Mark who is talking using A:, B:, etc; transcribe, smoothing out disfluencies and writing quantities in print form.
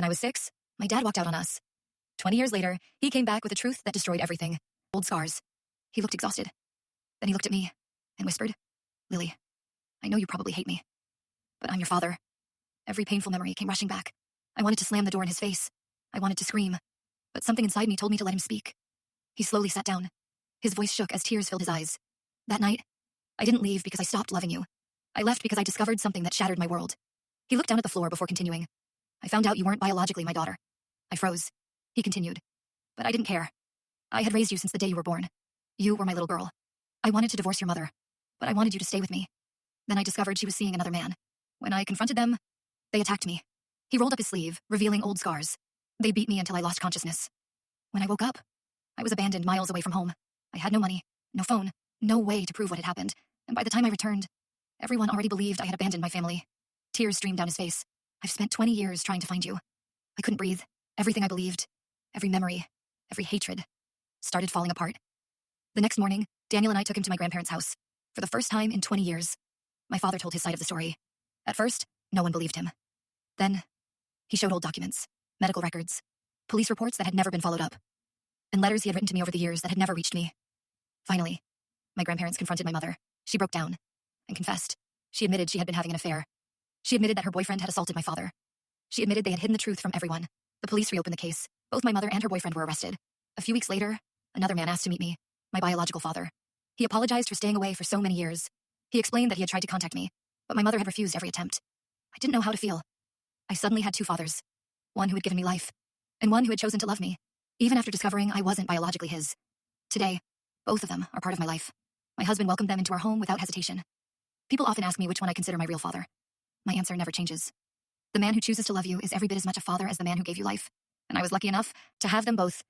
A: When I was 6, my dad walked out on us. 20 years later, he came back with a truth that destroyed everything. Old scars. He looked exhausted. Then he looked at me and whispered, "Lily, I know you probably hate me, but I'm your father." Every painful memory came rushing back. I wanted to slam the door in his face. I wanted to scream, but something inside me told me to let him speak. He slowly sat down. His voice shook as tears filled his eyes. That night, I didn't leave because I stopped loving you. I left because I discovered something that shattered my world. He looked down at the floor before continuing. "I found out you weren't biologically my daughter." I froze. He continued. "But I didn't care. I had raised you since the day you were born. You were my little girl. I wanted to divorce your mother, but I wanted you to stay with me. Then I discovered she was seeing another man. When I confronted them, they attacked me." He rolled up his sleeve, revealing old scars. "They beat me until I lost consciousness. When I woke up, I was abandoned miles away from home. I had no money, no phone, no way to prove what had happened, and by the time I returned, everyone already believed I had abandoned my family." Tears streamed down his face. "I've spent 20 years trying to find you. I couldn't breathe. Everything I believed, every memory, every hatred, started falling apart." The next morning, Daniel and I took him to my grandparents' house. For the first time in 20 years, my father told his side of the story. At first, no one believed him. Then, he showed old documents, medical records, police reports that had never been followed up, and letters he had written to me over the years that had never reached me. Finally, my grandparents confronted my mother. She broke down and confessed. She admitted she had been having an affair. She admitted that her boyfriend had assaulted my father. She admitted they had hidden the truth from everyone. The police reopened the case. Both my mother and her boyfriend were arrested. A few weeks later, another man asked to meet me, my biological father. He apologized for staying away for so many years. He explained that he had tried to contact me, but my mother had refused every attempt. I didn't know how to feel. I suddenly had two fathers. One who had given me life, and one who had chosen to love me, even after discovering I wasn't biologically his. Today, both of them are part of my life. My husband welcomed them into our home without hesitation. People often ask me which one I consider my real father. My answer never changes. The man who chooses to love you is every bit as much a father as the man who gave you life, and I was lucky enough to have them both